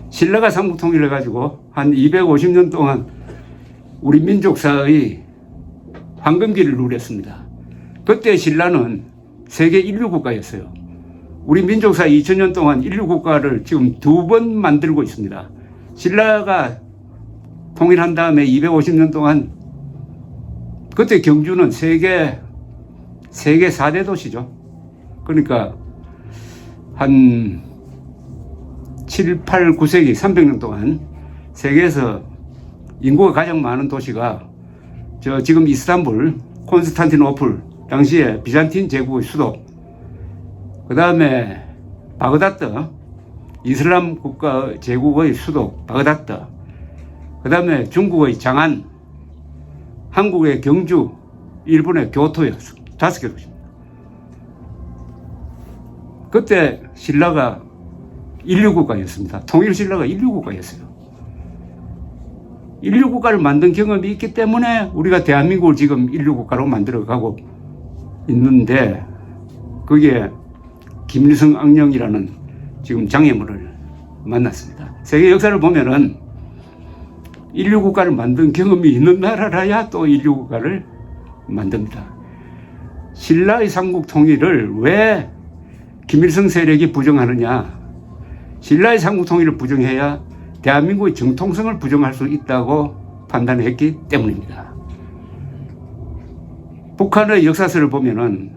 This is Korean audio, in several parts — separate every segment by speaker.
Speaker 1: 신라가 삼국 통일해가지고 한 250년 동안 우리 민족사의 황금기를 누렸습니다. 그때 신라는 세계 인류국가였어요. 우리 민족사 2000년 동안 인류국가를 지금 2번 만들고 있습니다. 신라가 통일한 다음에 250년 동안 그때 경주는 세계 4대 도시죠. 그러니까 한 7, 8, 9세기 300년 동안 세계에서 인구가 가장 많은 도시가 지금 이스탄불, 콘스탄티노플, 당시에 비잔틴 제국의 수도, 그 다음에 바그다드, 이슬람 국가 제국의 수도 바그다드, 그 다음에 중국의 장안, 한국의 경주, 일본의 교토였습니다. 5개 도시입니다. 그때 신라가 인류국가였습니다. 통일신라가 인류국가였어요. 인류국가를 만든 경험이 있기 때문에 우리가 대한민국을 지금 인류국가로 만들어가고 있는데, 그게 김일성 악령이라는 지금 장애물을 만났습니다. 세계 역사를 보면은 인류국가를 만든 경험이 있는 나라라야 또 인류국가를 만듭니다. 신라의 삼국 통일을 왜 김일성 세력이 부정하느냐? 신라의 삼국 통일을 부정해야 대한민국의 정통성을 부정할 수 있다고 판단했기 때문입니다. 북한의 역사서를 보면은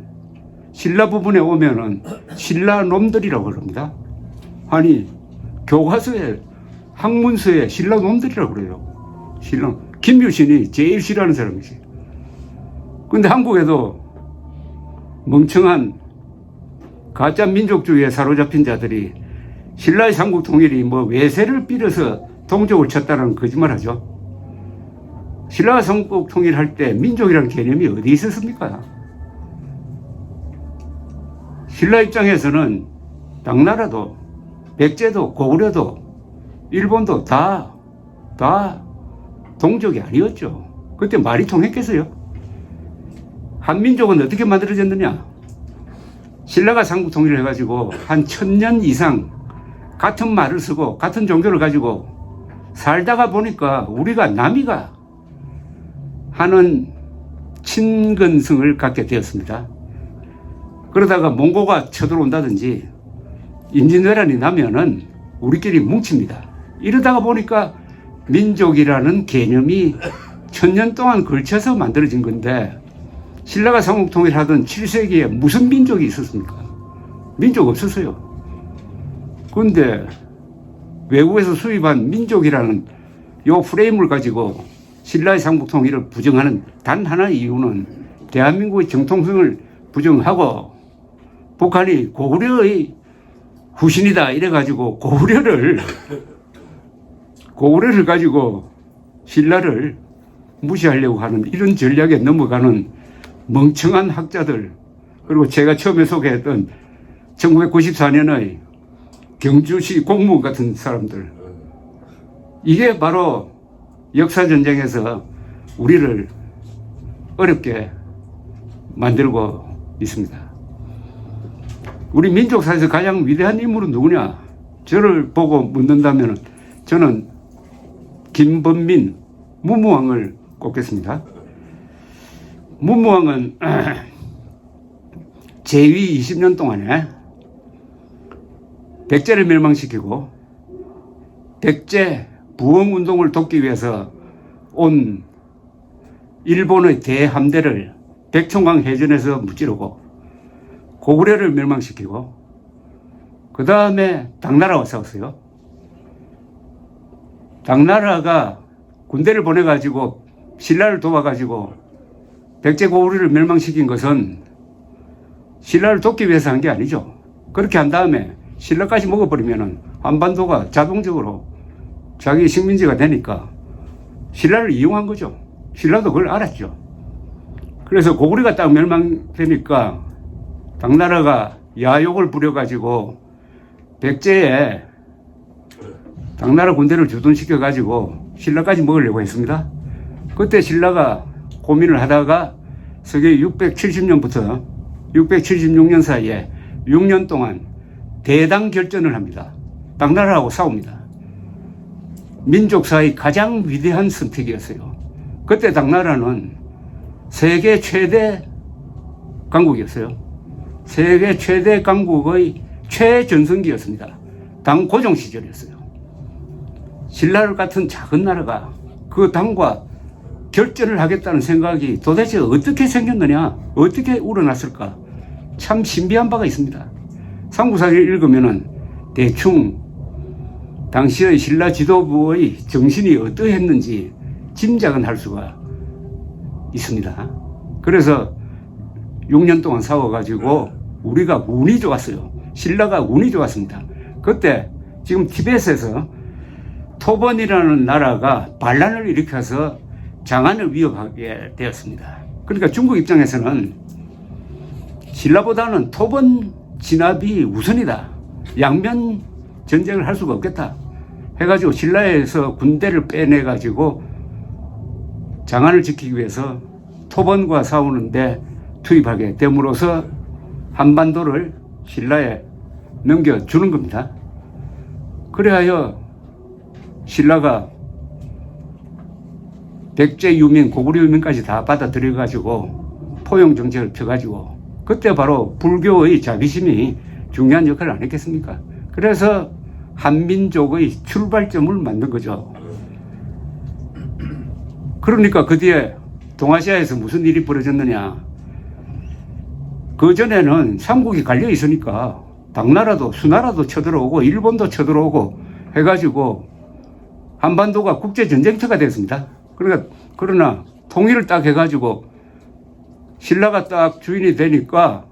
Speaker 1: 신라 부분에 오면은 신라 놈들이라고 그럽니다. 아니, 교과서에, 학문서에 신라 놈들이라고 그래요. 신라. 김유신이 제일 싫어하는 사람이지. 근데 한국에도 멍청한 가짜 민족주의에 사로잡힌 자들이 신라의 삼국 통일이 뭐 외세를 빌어서 동족을 쳤다는 거짓말 하죠. 신라가 삼국 통일할 때 민족이라는 개념이 어디 있었습니까? 신라 입장에서는 당나라도, 백제도, 고구려도, 일본도 다 동족이 아니었죠. 그때 말이 통했겠어요? 한민족은 어떻게 만들어졌느냐? 신라가 삼국 통일을 해가지고 한 1000년 이상 같은 말을 쓰고 같은 종교를 가지고 살다가 보니까 우리가 남이가 하는 친근성을 갖게 되었습니다. 그러다가 몽고가 쳐들어온다든지 임진왜란이 나면은 우리끼리 뭉칩니다. 이러다가 보니까 민족이라는 개념이 1000년 동안 걸쳐서 만들어진 건데, 신라가 삼국 통일하던 7세기에 무슨 민족이 있었습니까? 민족 없었어요. 그런데 외국에서 수입한 민족이라는 요 프레임을 가지고 신라의 삼국 통일을 부정하는 단 하나의 이유는 대한민국의 정통성을 부정하고 북한이 고구려의 후신이다 이래가지고 고구려를 가지고 신라를 무시하려고 하는 이런 전략에 넘어가는 멍청한 학자들, 그리고 제가 처음에 소개했던 1994년의 경주시 공무원 같은 사람들, 이게 바로 역사전쟁에서 우리를 어렵게 만들고 있습니다. 우리 민족사에서 가장 위대한 인물은 누구냐? 저를 보고 묻는다면 저는 김범민 문무왕을 꼽겠습니다. 문무왕은 제위 20년 동안에 백제를 멸망시키고 백제 부흥운동을 돕기 위해서 온 일본의 대함대를 백총강 해전에서 무찌르고 고구려를 멸망시키고 그 다음에 당나라와 싸웠어요. 당나라가 군대를 보내가지고 신라를 도와가지고 백제 고구려를 멸망시킨 것은 신라를 돕기 위해서 한 게 아니죠. 그렇게 한 다음에 신라까지 먹어버리면 한반도가 자동적으로 자기 식민지가 되니까 신라를 이용한 거죠. 신라도 그걸 알았죠. 그래서 고구려가 딱 멸망되니까 당나라가 야욕을 부려가지고 백제에 당나라 군대를 주둔시켜가지고 신라까지 먹으려고 했습니다. 그때 신라가 고민을 하다가 서기 670년부터 676년 사이에 6년 동안 대당 결전을 합니다. 당나라하고 싸웁니다. 민족사의 가장 위대한 선택이었어요. 그때 당나라는 세계 최대 강국이었어요. 세계 최대 강국의 최전성기였습니다. 당 고종 시절이었어요. 신라 같은 작은 나라가 그 당과 결전을 하겠다는 생각이 도대체 어떻게 생겼느냐, 어떻게 우러났을까, 참 신비한 바가 있습니다. 삼국사를 읽으면은 대충 당시의 신라 지도부의 정신이 어떠했는지 짐작은 할 수가 있습니다. 그래서 6년 동안 싸워가지고 우리가 운이 좋았어요. 신라가 운이 좋았습니다. 그때 지금 티벳에서 토번이라는 나라가 반란을 일으켜서 장안을 위협하게 되었습니다. 그러니까 중국 입장에서는 신라보다는 토번 진압이 우선이다. 양면 전쟁을 할 수가 없겠다 해가지고 신라에서 군대를 빼내가지고 장안을 지키기 위해서 토번과 싸우는데 투입하게 됨으로써 한반도를 신라에 넘겨주는 겁니다. 그래야 신라가 백제 유민, 고구려 유민까지 다 받아들여가지고 포용 정책을 펴가지고 그때 바로 불교의 자비심이 중요한 역할을 안 했겠습니까? 그래서 한민족의 출발점을 만든 거죠. 그러니까 그 뒤에 동아시아에서 무슨 일이 벌어졌느냐. 그 전에는 삼국이 갈려 있으니까 당나라도 수나라도 쳐들어오고 일본도 쳐들어오고 해가지고 한반도가 국제전쟁터가 됐습니다. 그러나 통일을 딱 해가지고 신라가 딱 주인이 되니까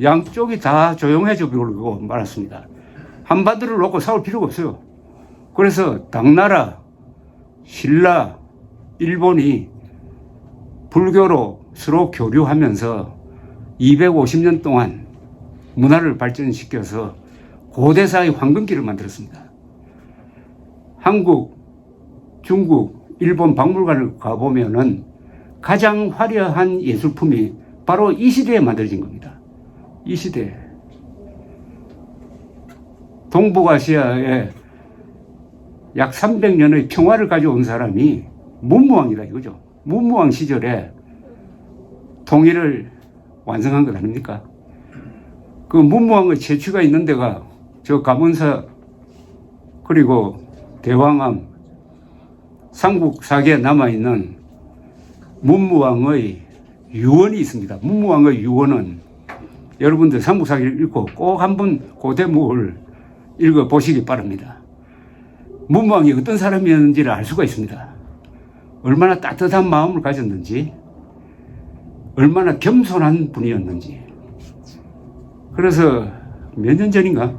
Speaker 1: 양쪽이 다 조용해져 버리고 말았습니다. 한반도를 놓고 싸울 필요가 없어요. 그래서 당나라, 신라, 일본이 불교로 서로 교류하면서 250년 동안 문화를 발전시켜서 고대사의 황금기를 만들었습니다. 한국, 중국, 일본 박물관을 가보면은 가장 화려한 예술품이 바로 이 시대에 만들어진 겁니다. 이 시대에. 동북아시아에 약 300년의 평화를 가져온 사람이 문무왕이다 이거죠. 문무왕 시절에 통일을 완성한 것 아닙니까? 그 문무왕의 채취가 있는 데가 저 감원사 그리고 대왕암 삼국 사계에 남아있는 문무왕의 유언이 있습니다. 문무왕의 유언은 여러분들 삼국 사계를 읽고 꼭 한번 그 대목을 읽어보시기 바랍니다. 문무왕이 어떤 사람이었는지를 알 수가 있습니다. 얼마나 따뜻한 마음을 가졌는지, 얼마나 겸손한 분이었는지. 그래서 몇 년 전인가?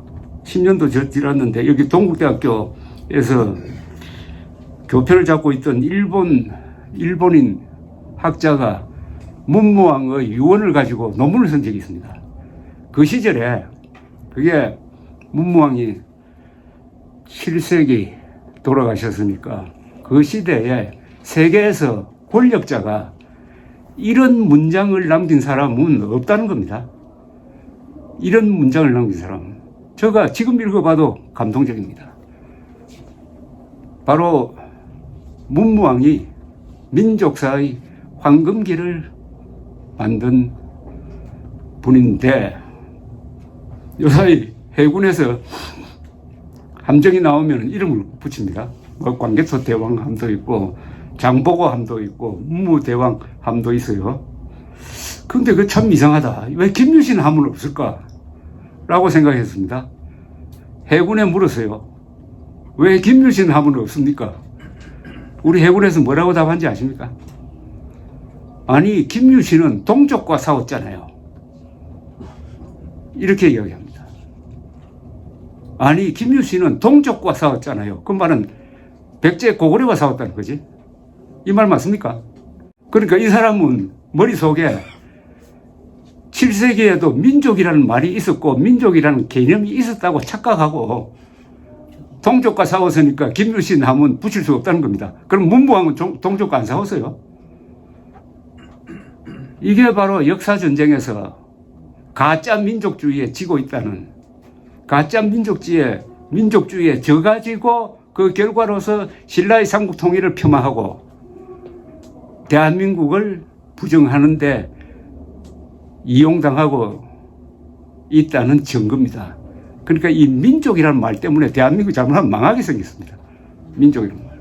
Speaker 1: 10년도 지났는데 여기 동국대학교에서 교표를 잡고 있던 일본인 학자가 문무왕의 유언을 가지고 논문을 쓴 적이 있습니다. 그 시절에 그게 문무왕이 7세기 돌아가셨으니까 그 시대에 세계에서 권력자가 이런 문장을 남긴 사람은 없다는 겁니다. 이런 문장을 남긴 사람은. 제가 지금 읽어봐도 감동적입니다. 바로 문무왕이 민족사의 황금기를 만든 분인데 요사이 해군에서 함정이 나오면 이름을 붙입니다. 광개토 대왕 함도 있고 장보고 함도 있고 문무대왕 함도 있어요. 근데 그 참 이상하다. 왜 김유신 함은 없을까? 라고 생각했습니다. 해군에 물었어요. 왜 김유신 함은 없습니까? 우리 해군에서 뭐라고 답한지 아십니까? 아니, 김유신은 동족과 싸웠잖아요. 이렇게 이야기합니다. 아니, 김유신은 동족과 싸웠잖아요. 그 말은 백제 고구려와 싸웠다는 거지. 이 말 맞습니까? 그러니까 이 사람은 머릿속에 7세기에도 민족이라는 말이 있었고 민족이라는 개념이 있었다고 착각하고 동족과 싸웠으니까 김유신 함은 붙일 수 없다는 겁니다. 그럼 문무왕은 동족과 안 싸웠어요? 이게 바로 역사전쟁에서 가짜 민족주의에 지고 있다는, 가짜 민족주의에 져가지고 그 결과로서 신라의 삼국 통일을 폄하하고 대한민국을 부정하는데 이용당하고 있다는 증거입니다. 그러니까 이 민족이라는 말 때문에 대한민국 잘못하면 망하게 생겼습니다. 민족이라는 말.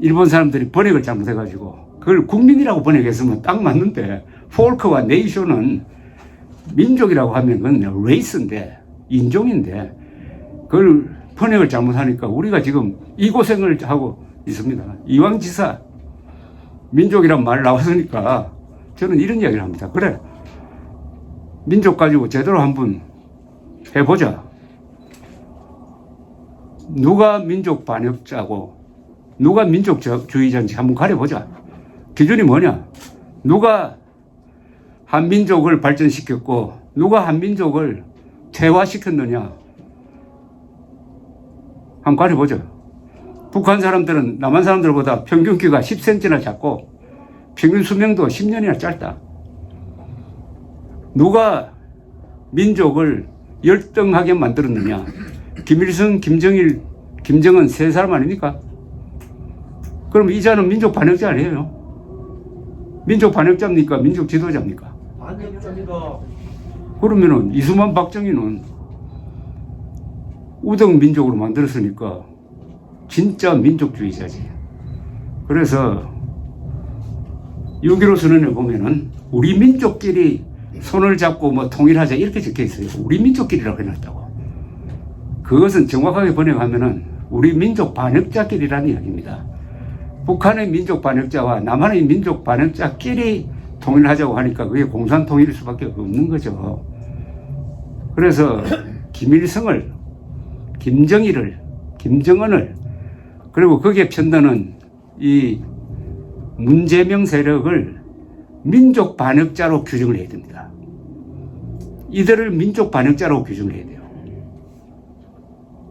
Speaker 1: 일본 사람들이 번역을 잘못해가지고 그걸 국민이라고 번역했으면 딱 맞는데 폴크와 네이션은 민족이라고 하면 그건 레이스인데 인종인데 그걸 번역을 잘못하니까 우리가 지금 이 고생을 하고 있습니다. 이왕지사 민족이란 말 나왔으니까 저는 이런 이야기를 합니다. 그래, 민족 가지고 제대로 한번 해보자. 누가 민족 반역자고 누가 민족주의자인지 한번 가려보자. 기준이 뭐냐? 누가 한민족을 발전시켰고 누가 한민족을 퇴화시켰느냐 한번 가려보죠. 북한 사람들은 남한 사람들보다 평균 키가 10cm나 작고 평균 수명도 10년이나 짧다. 누가 민족을 열등하게 만들었느냐? 김일성, 김정일, 김정은 세 사람 아닙니까? 그럼 이자는 민족 반역자 아니에요? 민족 반역자입니까? 민족 지도자입니까?
Speaker 2: 반역자입니다.
Speaker 1: 그러면은 이수만 박정희는 우등 민족으로 만들었으니까 진짜 민족주의자지. 그래서 6.15 선언에 보면은 우리 민족끼리 손을 잡고 뭐 통일하자 이렇게 적혀 있어요. 우리 민족끼리라고 해놨다고. 그것은 정확하게 번역하면은 우리 민족 반역자끼리라는 이야기입니다. 북한의 민족 반역자와 남한의 민족 반역자끼리 통일하자고 하니까 그게 공산 통일일 수밖에 없는 거죠. 그래서 김일성을, 김정일을, 김정은을 그리고 거기에 편드는 이 문재명 세력을 민족 반역자로 규정을 해야 됩니다. 이들을 민족 반역자로 규정을 해야 돼요.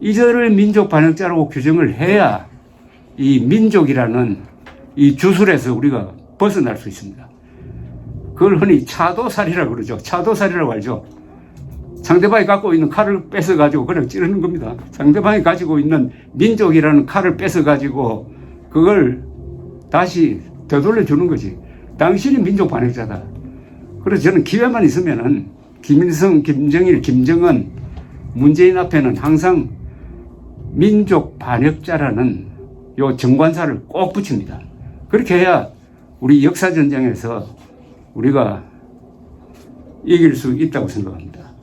Speaker 1: 이들을 민족 반역자로 규정을 해야 이 민족이라는 이 주술에서 우리가 벗어날 수 있습니다. 그걸 흔히 차도살이라고 그러죠. 차도살이라고 알죠. 상대방이 갖고 있는 칼을 뺏어가지고 그냥 찌르는 겁니다. 상대방이 가지고 있는 민족이라는 칼을 뺏어가지고 그걸 다시 되돌려 주는 거지. 당신이 민족 반역자다. 그래서 저는 기회만 있으면은 김일성, 김정일, 김정은, 문재인 앞에는 항상 민족 반역자라는 요 정관사를 꼭 붙입니다. 그렇게 해야 우리 역사전쟁에서 우리가 이길 수 있다고 생각합니다.